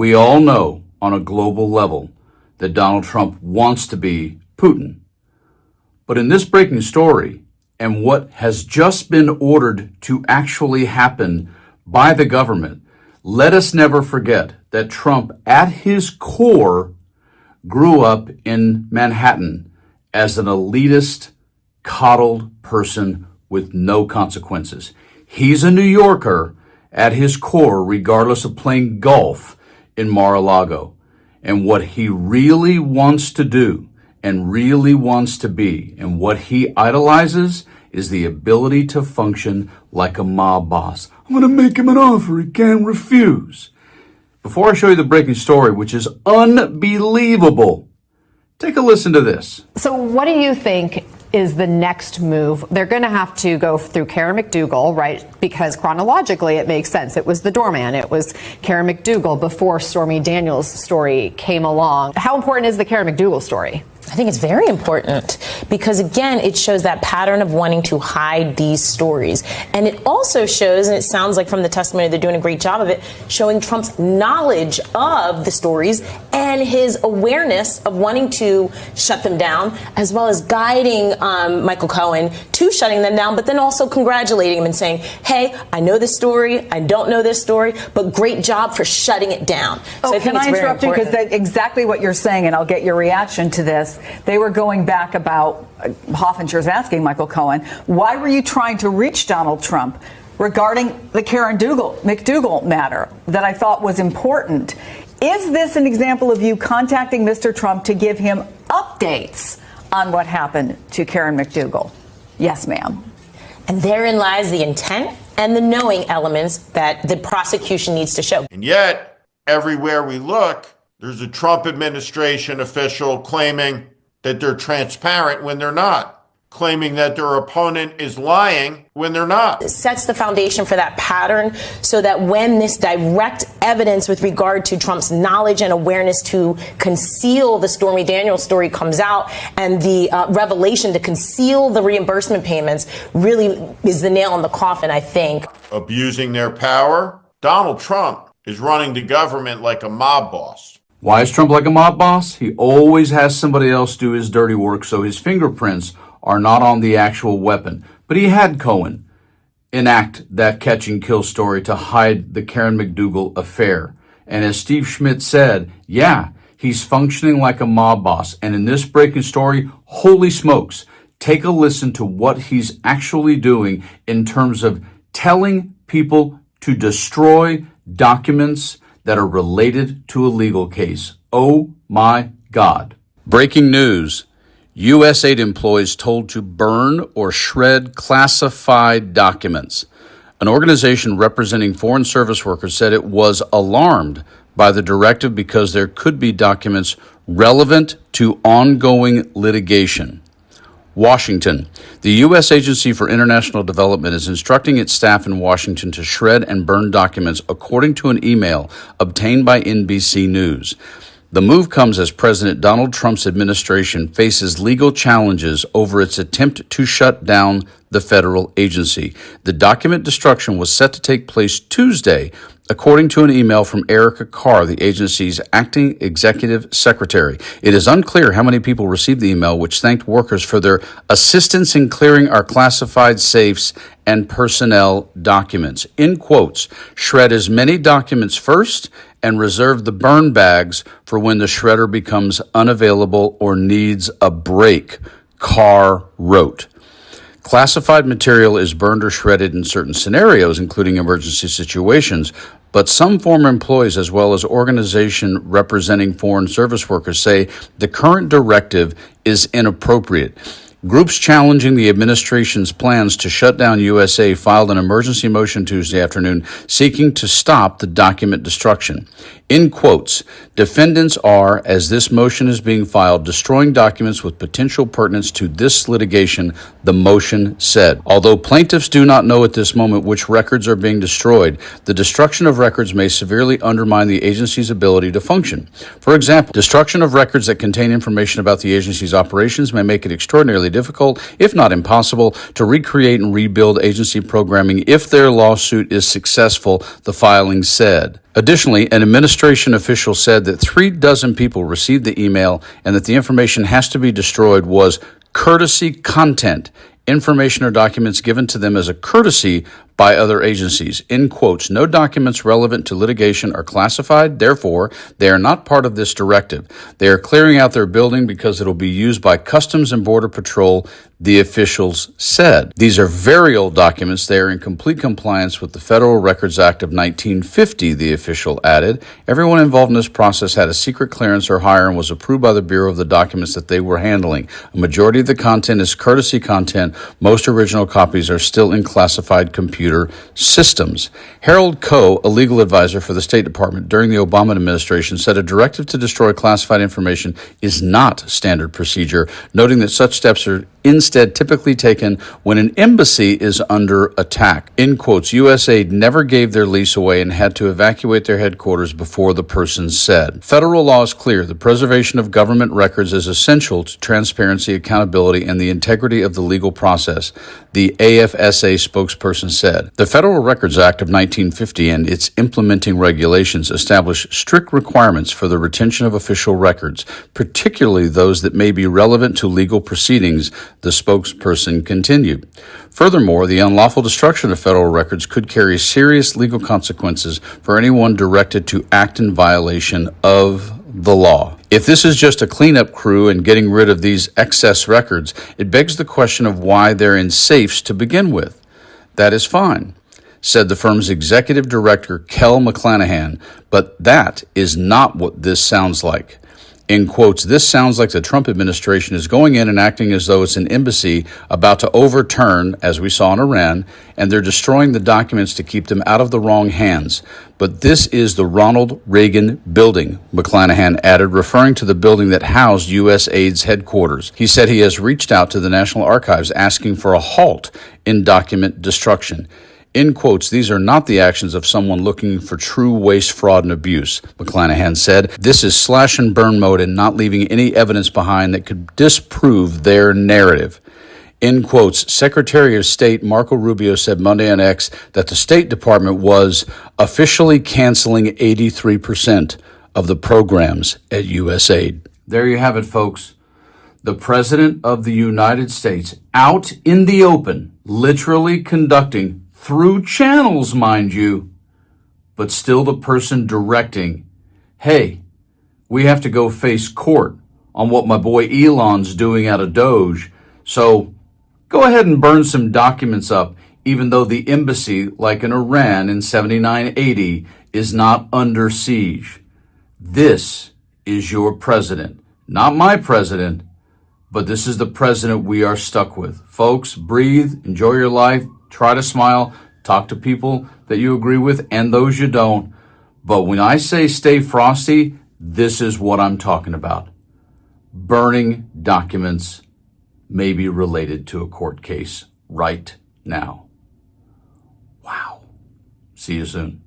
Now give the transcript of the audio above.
We all know on a global level that Donald Trump wants to be Putin. But in this breaking story, and what has just been ordered to actually happen by the government, let us never forget that Trump, at his core, grew up in Manhattan as an elitist, coddled person with no consequences. He's a New Yorker at his core, regardless of playing golf in Mar-a-Lago. And what he really wants to do and really wants to be, and what he idolizes, is the ability to function like a mob boss. I'm going to make him an offer he can't refuse. Before I show you the breaking story, which is unbelievable, take a listen to this. So what do you think is the next move? They're going to have to go through Karen McDougal, right? Because chronologically it makes sense. It was the doorman. It was Karen McDougal before Stormy Daniels' story came along. How important is the Karen McDougal story? I think it's very important because, again, it shows that pattern of wanting to hide these stories. And it also shows, and it sounds like from the testimony they're doing a great job of it, showing Trump's knowledge of the stories and his awareness of wanting to shut them down, as well as guiding Michael Cohen to shutting them down, but then also congratulating him and saying, hey, I know this story, I don't know this story, but great job for shutting it down. So can I interrupt you? Because that's exactly what you're saying, and I'll get your reaction to this. They were going back about, Hoffenger's asking Michael Cohen, why were you trying to reach Donald Trump regarding the Karen McDougal matter that I thought was important? Is this an example of you contacting Mr. Trump to give him updates on what happened to Karen McDougal? Yes, ma'am. And therein lies the intent and the knowing elements that the prosecution needs to show. And yet, everywhere we look, there's a Trump administration official claiming that they're transparent when they're not, claiming that their opponent is lying when they're not. It sets the foundation for that pattern so that when this direct evidence with regard to Trump's knowledge and awareness to conceal the Stormy Daniels story comes out, and the revelation to conceal the reimbursement payments really is the nail in the coffin, I think. Abusing their power, Donald Trump is running the government like a mob boss. Why is Trump like a mob boss? He always has somebody else do his dirty work, so his fingerprints are not on the actual weapon. But he had Cohen enact that catch and kill story to hide the Karen McDougal affair. And as Steve Schmidt said, yeah, he's functioning like a mob boss. And in this breaking story, holy smokes, take a listen to what he's actually doing in terms of telling people to destroy documents that are related to a legal case. Oh my God. Breaking news. U.S. aid employees told to burn or shred classified documents. An organization representing foreign service workers said it was alarmed by the directive because there could be documents relevant to ongoing litigation. Washington. The U.S. Agency for International Development is instructing its staff in Washington to shred and burn documents, according to an email obtained by NBC News. The move comes as President Donald Trump's administration faces legal challenges over its attempt to shut down the federal agency. The document destruction was set to take place Tuesday, according to an email from Erica Carr, the agency's acting executive secretary. It is unclear how many people received the email, which thanked workers for their assistance in clearing our classified safes and personnel documents. In quotes, shred as many documents first and reserve the burn bags for when the shredder becomes unavailable or needs a break, Carr wrote. Classified material is burned or shredded in certain scenarios, including emergency situations, but some former employees, as well as organizations representing foreign service workers, say the current directive is inappropriate. Groups challenging the administration's plans to shut down USA filed an emergency motion Tuesday afternoon seeking to stop the document destruction. In quotes, defendants are, as this motion is being filed, destroying documents with potential pertinence to this litigation, the motion said. Although plaintiffs do not know at this moment which records are being destroyed, the destruction of records may severely undermine the agency's ability to function. For example, destruction of records that contain information about the agency's operations may make it extraordinarily extremely difficult, if not impossible, to recreate and rebuild agency programming if their lawsuit is successful, the filing said. Additionally, an administration official said that 36 people received the email and that the information has to be destroyed was courtesy content, information or documents given to them as a courtesy by other agencies. In quotes, no documents relevant to litigation are classified. Therefore, they are not part of this directive. They are clearing out their building because it will be used by Customs and Border Patrol, the officials said. These are very old documents. They are in complete compliance with the Federal Records Act of 1950, the official added. Everyone involved in this process had a secret clearance or higher and was approved by the Bureau of the documents that they were handling. A majority of the content is courtesy content. Most original copies are still in classified computer systems. Harold Koh, a legal advisor for the State Department during the Obama administration, said a directive to destroy classified information is not standard procedure, noting that such steps are instead typically taken when an embassy is under attack. In quotes, USAID never gave their lease away and had to evacuate their headquarters before the person said. Federal law is clear. The preservation of government records is essential to transparency, accountability, and the integrity of the legal process, the AFSA spokesperson said. The Federal Records Act of 1950 and its implementing regulations establish strict requirements for the retention of official records, particularly those that may be relevant to legal proceedings, the spokesperson continued. Furthermore, the unlawful destruction of federal records could carry serious legal consequences for anyone directed to act in violation of the law. If this is just a cleanup crew and getting rid of these excess records, it begs the question of why they're in safes to begin with. That is fine, said the firm's executive director, Kel McClanahan, but that is not what this sounds like. In quotes, this sounds like the Trump administration is going in and acting as though it's an embassy about to overturn, as we saw in Iran, and they're destroying the documents to keep them out of the wrong hands. But this is the Ronald Reagan building, McClanahan added, referring to the building that housed USAID's headquarters. He said he has reached out to the National Archives asking for a halt in document destruction. In quotes, these are not the actions of someone looking for true waste, fraud, and abuse, McClanahan said. This is slash and burn mode and not leaving any evidence behind that could disprove their narrative. In quotes, Secretary of State Marco Rubio said Monday on X that the State Department was officially canceling 83% of the programs at USAID. There you have it, folks. The President of the United States out in the open, literally conducting through channels, mind you, but still the person directing, hey, we have to go face court on what my boy Elon's doing out of Doge, so go ahead and burn some documents up, even though the embassy, like in Iran in 7980, is not under siege. This is your president, not my president, but this is the president we are stuck with. Folks, breathe, enjoy your life. Try to smile, talk to people that you agree with and those you don't. But when I say stay frosty, this is what I'm talking about. Burning documents may be related to a court case right now. Wow. See you soon.